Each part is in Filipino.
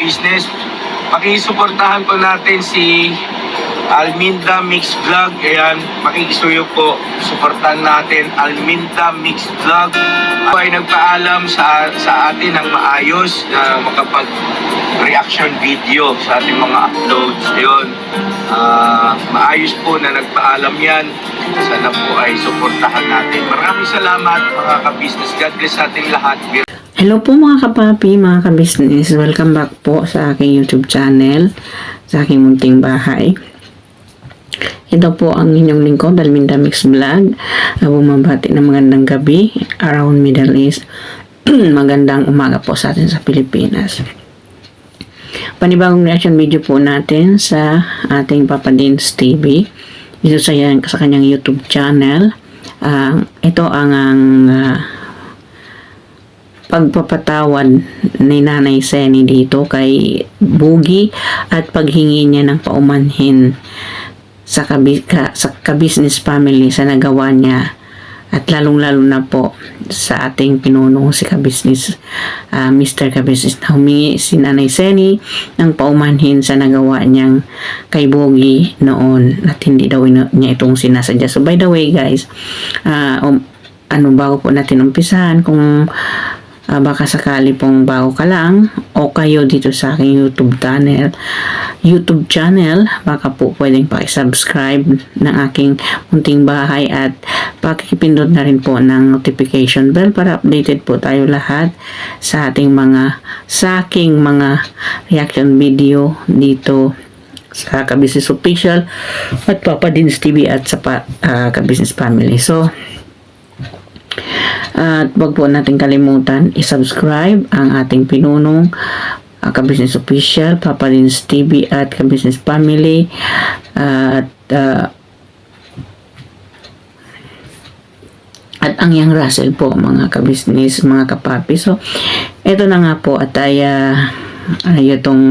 ka-business. Pakisuportahan po natin si Alminda Mix Vlog. Ayan, makikisuyo po. Suportahan natin Alminda Mix Vlog. Ako ay nagpaalam sa atin ng maayos na makapag-reaction video sa ating mga uploads. Ayun, maayos po na nagpaalam yan. Sana po ay suportahan natin. Maraming salamat mga ka-business. God bless sa ating lahat. Hello po mga kapapi, mga ka-business. Welcome back po sa aking YouTube channel, sa aking munting bahay. Ito po ang inyong lingkod, Alminda Mix Vlog. Bumabati ng magandang gabi around Middle East. Magandang umaga po sa atin sa Pilipinas. Panibagong reaction video po natin sa ating Papa Dins TV. Dito sa kanyang YouTube channel. Ito ang pagpapatawad ni Nanay Seni dito kay Boogie at paghingi niya ng paumanhin sa ka-business family sa nagawa niya, at lalong-lalo na po sa ating pinunong si ka-business, Mr. Ka-business, na humingi si Nanay Seni ng paumanhin sa nagawa niyang kay Boogie noon at hindi daw niya itong sinasadya. So by the way guys, bago po natin umpisahan, kung baka sakali pong bago ka lang o kayo dito sa aking YouTube channel, baka po pwedeng pakisubscribe ng aking munting bahay at pakipindot na rin po ng notification bell para updated po tayo lahat sa aking mga reaction video dito sa Ka-Business Official at Papa Dins TV at sa Ka-Business Family. So at wag po natin kalimutan i-subscribe ang ating pinunong Ka-Business Official, Papa Dins TV at Ka-Business Family at ang Young Russell po, mga ka-business, mga kapapi. So ito na nga po at itong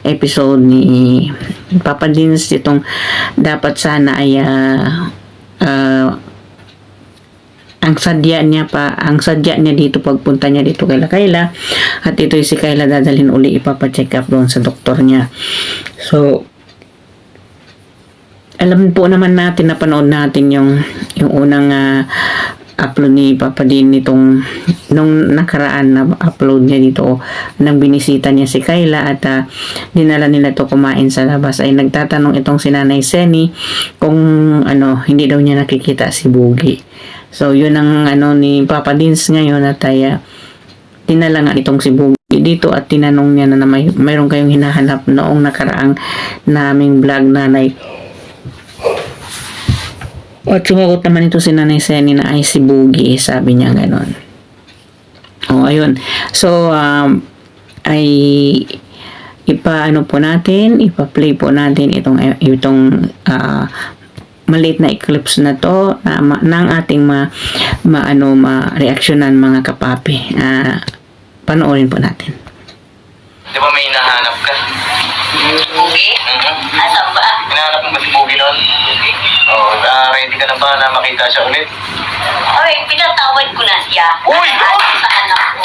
episode ni Papa Dins, itong dapat sana ay ang sadya niya dito pagpunta niya dito kay Kayla, at ito si Kayla dadalhin uli ipapacheck up doon sa doktor niya. So alam po naman natin, napanood natin yung unang upload ni Papa Din nung nakaraan na upload niya dito nang binisita niya si Kayla at dinala nila to kumain sa labas. Ay nagtatanong itong si Nanay Seni kung hindi daw niya nakikita si Boogie. So yun ang ni Papa Dins ngayon, at dinala nga itong si Boogie dito at tinanong niya na mayroon kayong hinahanap noong nakaraang naming vlog, Nanay. At sumagot naman ito si Nanay Seni na ay si Boogie, sabi niya ganon. Ayun. So ay ipa-play po natin itong maliit na eclipse na to ng ating ma-reactionan mga kapapi. Panoorin po natin. Di ba may hinahanap ka? Boogie? Asan ba? Hinahanap mo ba si Boogie nun? Ready ka na ba na makita siya ulit? Ay, pinatawad ko na siya. Uy! Sa anak ko.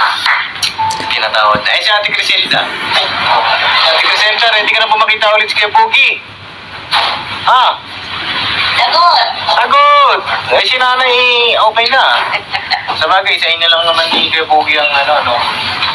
Pinatawad na. Si Ate Criselda. Ate Criselda, ready ka na ba makita ulit si Kuya Boogie? Ha? Sagot! Sagot! Si Nanay, okay na. Sabagay, sa inyo lang naman ni Kuya Boogie ang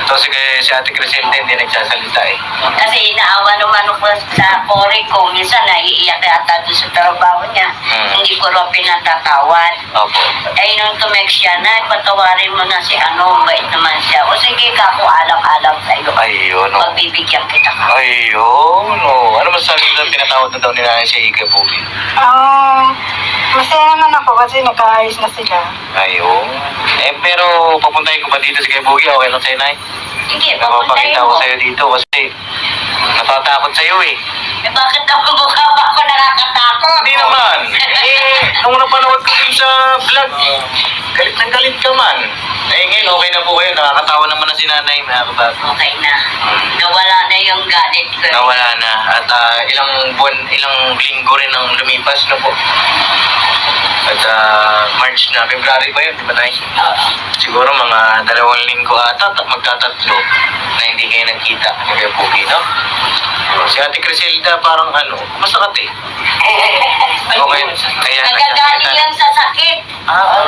Ito si Ate Criselda hindi nagsasalita eh. Kasi naawa naman ako sa kore ko. Minsan naiiyak yata doon sa trabaho niya. Hindi ko rin pinatatawad. Opo. Ay nung tumek siya na, patawarin mo na si bait naman siya. O sige ka, ako alam sa iyo. Ayun. Pagbibigyan kita ka. Ayun. Ano masasabi nila pinatawad na daw ni Nanay si Kuya Boogie? Masaya naman ako kasi nagkaayos na sila. Ayun. Pero papuntahin ko ba dito si Kuya Boogie? Okay lang sa'yo, Nay? Sige, Napapakita papuntayin ko mo. sa'yo dito kasi natatakot sa'yo eh. Bakit ako mukha ba ako nakakatakot? Hindi naman. Nung napanood ko yun sa vlog, galit na galit ka man. Ngayon okay na po kayo. Nakakatawa naman na si Nanay, mga kabago. Okay na. Nawala na yung galit nawala na. At ilang buwan, ilang linggo rin ang lumipas na po. At March na, February ba yun, di ba tayo? Siguro mga 2 linggo ata, magtatatlo na hindi kayo nagkita ni Kuya Boogie, no? Si Ate Criselda parang masakit eh. Okay, ayan. Nagagaling lang sa sakit.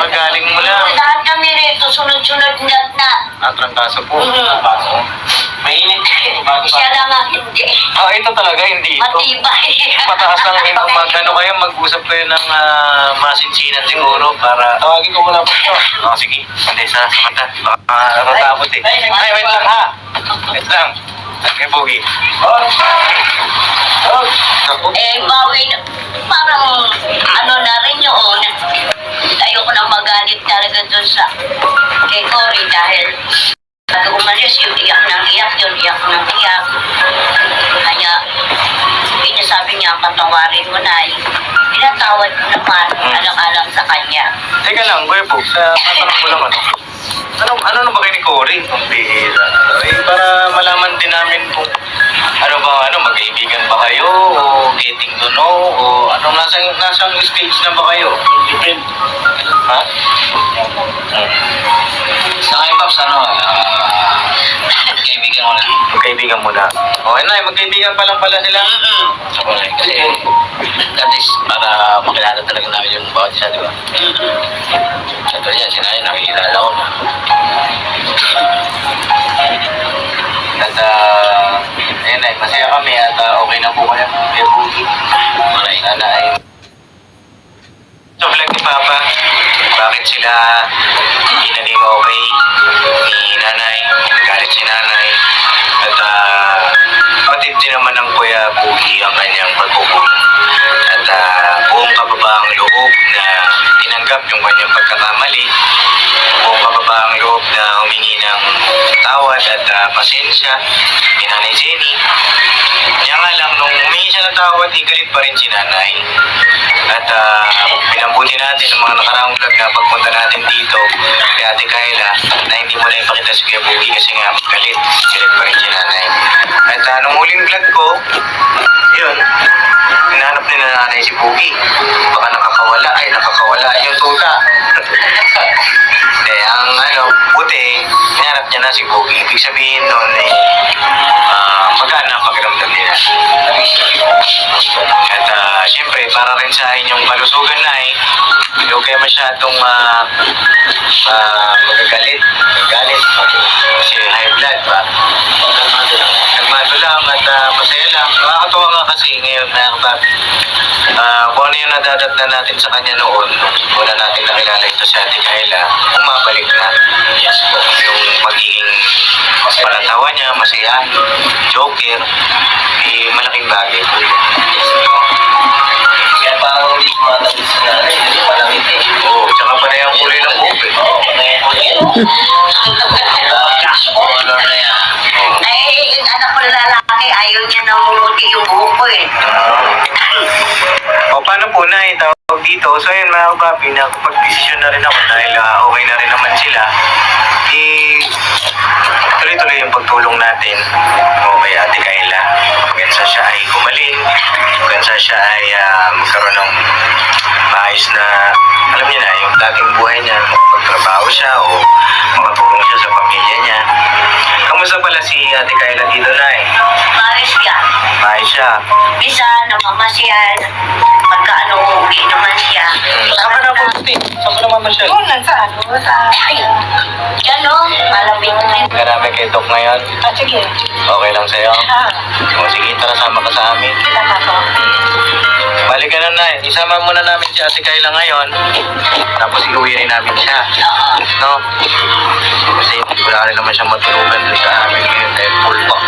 Magaling mo lang. Lahat kami rito, sunod-sunod na. Trangkaso po. Trangkaso. Mainit. Siya lang ang hindi. Ito talaga, hindi ito. Matibay. Mataas lang kayo, mag-usap kayo ng masinsinan siguro para... Tawagin ko muna po ito. Sige. Hindi, sa mata. Baka natatapot eh. Ay, wait lang ha. Wait lang. Kay Boogie. Bawin, parang na rin yun. Ayoko na magalit talaga dun sa kay Cory dahil pag umalis yung iyak ng iyak, yun iyak ng iyak. Kaya, sabi niya, patawarin mo na. Pinatawad mo naman, alang-alang sa kanya. Teka lang, Kuya Boog, tatanong ko lang ano na ba kayo ni Cory? Para malaman din namin kung magkaibigan ba kayo o getting to know o nasang stage na ba kayo? Depend. Ha? Sa ngayon, Paps, magkaibigan mo na. Magkaibigan mo na. Okay na, magkaibigan pa lang pala sila. Okay, kasi that is para makilala talaga namin yung bawat isa, di ba? Siyempre niya, sinaya, nakikilala ko na. At ayun na, masaya kami at okay na po kaya Kuya Boogie. Sana ay so vlog ni Papa, bakit sila hindi naging okay ni nanay, galit si nanay at patid din naman ng Kuya Boogie ang kanyang pagkukulong at buong kababaang loob na tinanggap yung kanyang pagkakamali, buong kababaang loob na humingi ng tawad at pasensya ni Nanay Jenny. Kaya nga lang, nung humingi siya ng tawad, galit pa rin si nanay. At pinambuti natin ang mga nakaraang vlog na pagpunta natin dito kay Ate Kayla na hindi mo na ipakita si Kuya Boogie kasi nga galit pa rin si nanay. At nung huling vlog ko, yun, hinahanap ni nanay si Boogie. Baka nakakawala yung tuta. Ang buti, hinahanap niya na si Boogie. Ibig sabihin nun magana ang pakiramdam nila. At siyempre, para rin sa inyong kalusugan na huwag kayo masyadong magagalit. Kasi high blood ba? Nagmado lang at masaya lang. Nakakatawa nga kasi ngayon na kung ano yung nadadatnan natin sa kanya noon, nung una natin nakilala ito si Ate Kayla, umabalik na. Yung magiging palatawa niya, masaya, joker, malaking bagay po. Kaya parang hindi sumatawid sa nanay, hindi palangit eh. Oo, tsaka panay ang kulay ng buhok eh. Oo, panay ang kulay. Color na yan. Yung anak ko na lalaki, ayaw niya na mumuti yung buhok ko eh. Paano po na tawag dito? So yun mga kapapi, nakapag-desisyon na rin ako dahil okay na rin naman sila. Tuloy-tuloy yung pagtulong natin kay Ate Kayla. Hanggang sa siya ay gumaling, hanggang sa siya ay magkaroon ng maayos na, alam niya na, yung dating buhay niya, magtrabaho siya o makatulong siya sa pamilya niya. Kamusta pala si Ate Kayla dito na Maris siya. Maayos siya. Bisa, namamasyal. Pagka uwi naman siya. Saan ka na po, Steve? Saan ka na mamasyal? Doon lang sa Yan o, malapit na. Marami kay Doc ngayon. Sige. Okay lang sa'yo? O sige, tara sama ka sa amin. Salamat po. Balik ka na na. Isama muna namin si Ate Kayla ngayon. Tapos iuwi rin namin siya. No? Kasi wala rin naman siyang matulugan dun sa amin ngayon dahil full pack.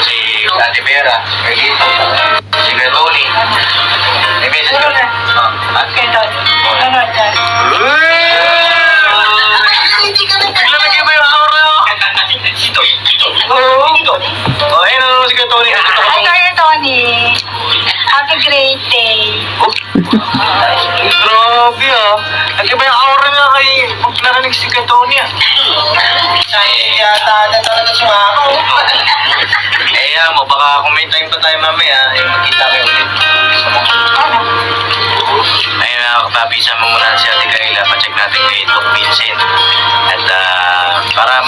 Si Ate Vera, si Lito, si Kuya Tony. May message ka? Okay, Don. Nanood dyan. Naglalagay ba yung aura? Dito. Dito. Oh, ayun na si Kuya Tony. Hi, Kuya Tony. Happy great day. Grabe Nag-iba yung aura niya kay pag narinig si Kuya Tony Yata na talaga sumako.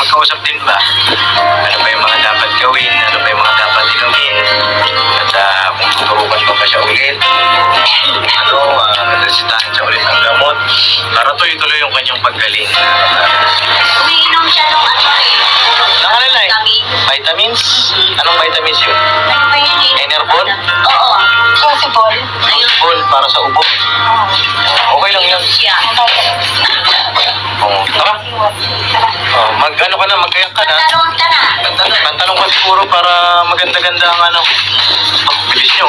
magkausap din ba? Ano ba yung mga dapat gawin? Ano ba yung mga dapat inumin? At kung tuturukan pa ba siya ulit? Resitahan siya ulit ng gamot para tuloy-tuloy yung kanyang paggaling. Umiinom siya nung ano eh. Nakalalay? Vitamin. Vitamins? Anong vitamins yun? Ano ba yun eh? Enervon? Oo. Possible. Ayun. Full para sa ubo. Okay lang yun. Siya. Tara. Mag-ano ka na, magkayak ka na. Naroon ka na. Pantalong ka siguro para maganda-ganda ang ano. Bilis nyo.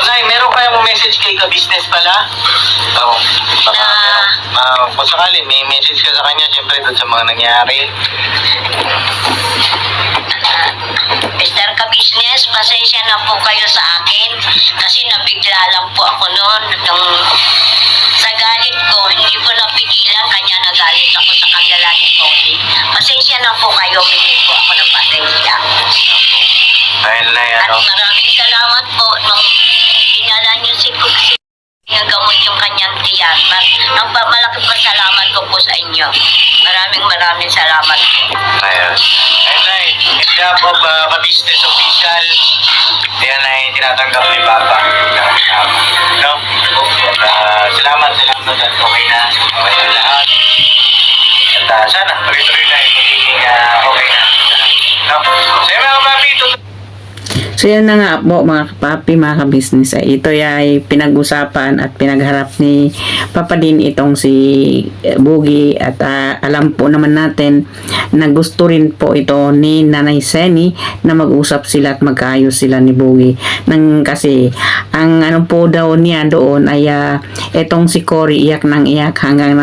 Nay, meron kaya mo message kay ka-business pala? Oo. Kung sakali, may message ka sa kanya, siyempre doon sa mga nangyari. Mr. Ka-Business, pasensya na po kayo sa akin kasi nabigla lang po ako noon. Nung sa galit ko, hindi ko napigilan kanya nagalit ako sa kanila ni Cody. Pasensya na po kayo, hindi po ako ng pasensya. Dahil na yan, At maraming salamat po nung pinala niyo si Cookie. Nagamot yung kanyang tiyan. Malaking pasalamat ko po sa inyo. Maraming salamat po. Ayun. Ayun na eh. In behalf of ka-business official, yan ay tinatanggap ni Papa. No? Salamat at okay na. Okay na lahat. At sana, tuloy-tuloy na yung magiging okay na. No? So yung mga papi, So yan na nga po mga kapapi, mga ka-business, ay ito ay pinag-usapan at pinagharap ni Papa Din itong si Boogie at alam po naman natin na gusto rin po ito ni Nanay Seni na mag-usap sila at magkaayos sila ni Boogie. Kasi ang ano po daw niya doon ay itong si Cory iyak ng iyak hanggang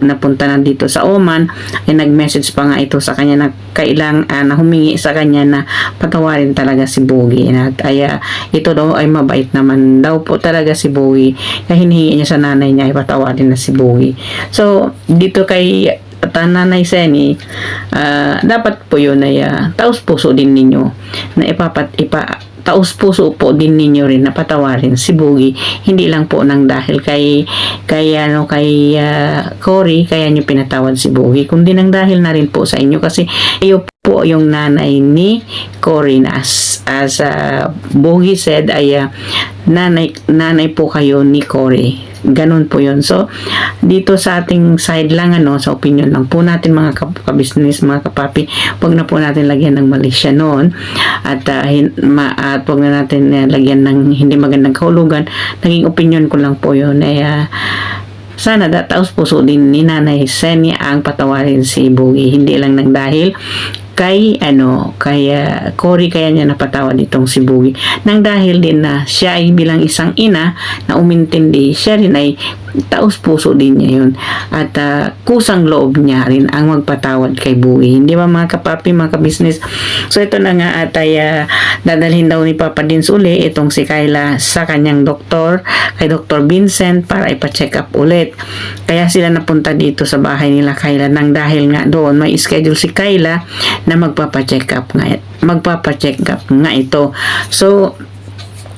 napunta na dito sa Oman ay nag-message pa nga ito sa kanya na na humingi sa kanya na patawarin talaga si Boogie. At ito daw ay mabait naman daw po talaga si Boogie kaya hinihingi niya sa nanay niya ay patawarin na si Boogie. So dito kay Nanay Seni, dapat po yun ay taos puso din ninyo na taos puso po din ninyo rin na patawarin si Boogie, hindi lang po nang dahil kay Cory kaya nyo pinatawad si Boogie, kundi nang dahil na rin po sa inyo kasi kayo po yung nanay ni Cory na as Boogie said ay nanay po kayo ni Cory. Ganun po yun. So, dito sa ating side lang, sa opinion lang po natin mga ka-business, mga kapapi, huwag na po natin lagyan ng mali siya noon. At huwag na natin lagyan ng hindi magandang kahulugan. Naging opinion ko lang po yun. Sana taos puso din ni Nanay Seni ang patawarin si Boogie. Hindi lang nang dahil kay Cory kaya niya napatawad itong si Boogie nang dahil din na siya ay bilang isang ina na umintindi, siya rin ay taos puso din niya yun at kusang loob niya rin ang magpatawad kay Boogie, hindi ba mga kapapi, mga ka-business. So ito na nga at dadalhin daw ni Papa Dins uli itong si Kayla sa kanyang doktor, kay Dr. Vincent para ipa-check up ulit. Kaya sila napunta dito sa bahay nila Kayla nang dahil nga doon may schedule si Kayla na magpapa-check up nga ito. So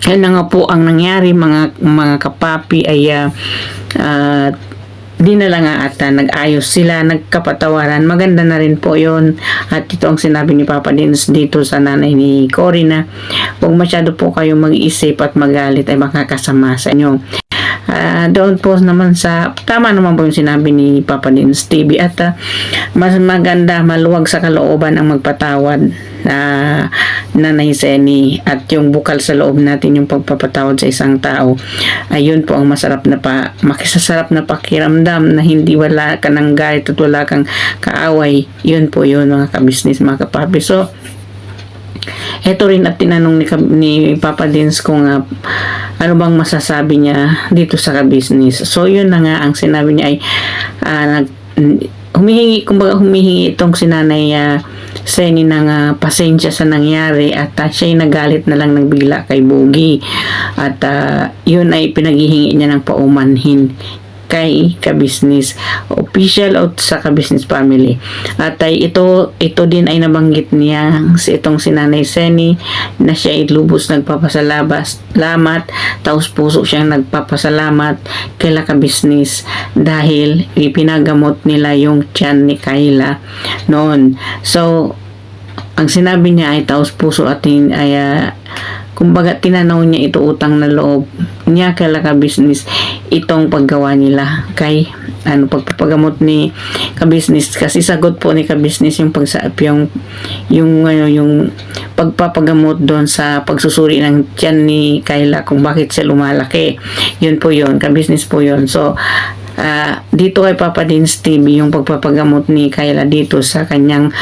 yan na nga po ang nangyari mga kapapi ay di na lang at nag-ayos sila, nagkapatawaran. Maganda na rin po yun. At ito ang sinabi ni Papa Dins dito sa nanay ni Cory na huwag masyado po kayo mag-isip at magalit ay makakasama sa inyo. Doon po naman sa tama naman po yung sinabi ni Papa Dins TV at mas maganda maluwag sa kalooban ang magpatawad Nanay Seni at yung bukal sa loob natin yung pagpapatawad sa isang tao ayun po ang makisasarap na pakiramdam na hindi wala ka ng galit at wala kang kaaway. Yun po yun mga ka-business, mga kapapi. So ito rin at tinanong ni Papa Dins kung ano bang masasabi niya dito sa ka-business. So yun na nga ang sinabi niya ay humihingi itong si Nanay Seni ng pasensya sa nangyari at siya'y nagalit na lang ng bigla kay Boogie at yun ay pinaghihingi niya ng paumanhin kay Kabisnes Official o sa Kabisnes Family. At ay ito din ay nabanggit niya itong si Nanay Seni na siya ay lubos nagpapasalamat, taos puso siyang nagpapasalamat kay Kabisnes dahil ipinagamot nila yung tiyan ni Kayla noon. So ang sinabi niya ay taos puso at kumbaga tinanaw niya ito utang na loob niya kay Kabisnes itong paggawa nila kay pagpapagamot ni Kabisnes, kasi sagot po ni Kabisnes yung yung pagpapagamot doon sa pagsusuri ng tiyan ni Kayla kung bakit siya lumalaki. Yun po yun, Kabisnes po yun. So dito kay Papa Dins TV yung pagpapagamot ni Kayla dito sa kanyang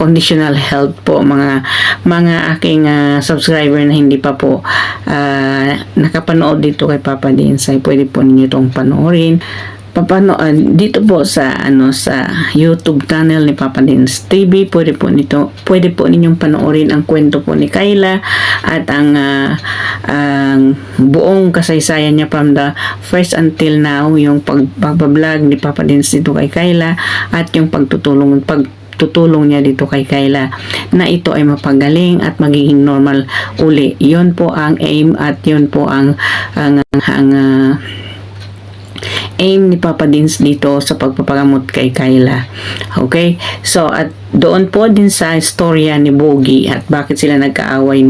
conditional health po, mga aking subscriber na hindi pa po nakapanood dito kay Papa Dins ay pwede po ninyo itong panoorin. Dito po sa sa YouTube channel ni Papa Dins TV, pwede po ninyong panoorin ang kwento po ni Kayla at ang buong kasaysayan niya from the first until now, yung pagbablog ni Papa Dins dito kay Kayla at yung pagtutulong niya dito kay Kayla na ito ay mapagaling at magiging normal uli. Yun po ang aim at yun po ang aim ni Papa Dins dito sa pagpapagamot kay Kayla. Okay? So, at doon po din sa istorya ni Bogie at bakit sila nagkaaway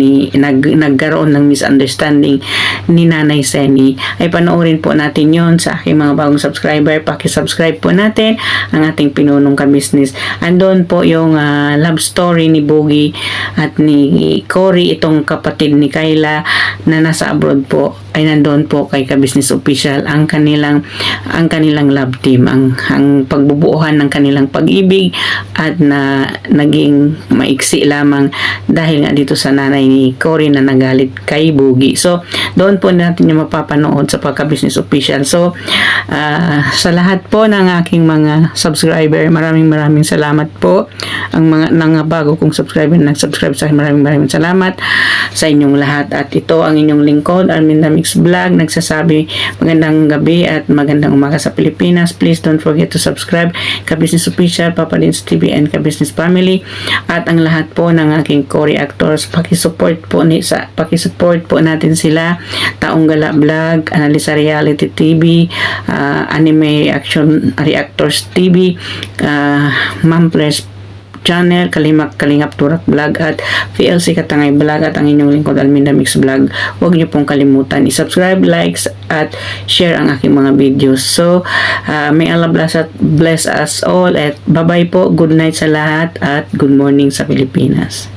nagkaroon ng misunderstanding ni Nanay Seni, ay panoorin po natin yon sa aking mga bagong subscriber. Paki-subscribe po natin ang ating Pinunong Kabisnes. Andun po yung love story ni Bogie at ni Cory, itong kapatid ni Kayla na nasa abroad po, ay nandun po kay Kabisnes Official ang kanilang love team, ang pagbubuuhan ng kanilang pag-ibig at na naging maiksi lamang dahil nga dito sa nanay ni Cory na nagalit kay Bogie. So doon po natin yung mapapanood sa Kabisnes Official. So sa lahat po ng aking mga subscriber, maraming salamat po. Ang mga bago kong subscriber na nag-subscribe sa akin, maraming salamat sa inyong lahat. At ito ang inyong lingkod, Arminda Mix Vlog, nagsasabi magandang gabi at magandang umaga sa Pilipinas. Please don't forget to subscribe Kabisnes Official, Papa Dins TV and Kabisnes Family, at ang lahat po ng aking Cory actors. Pakisupport po natin sila. Taong Gala Vlog, Analisa Reality TV, Anime Reactors TV, Mamples Channel, Kalingap Turak Vlog at PLC Katangay Vlog, at ang inyong lingkod Alminda Mix Vlog. Huwag niyo pong kalimutan i-subscribe, likes at share ang aking mga videos. So may Allah bless us all at bye bye po. Good night sa lahat at good morning sa Pilipinas.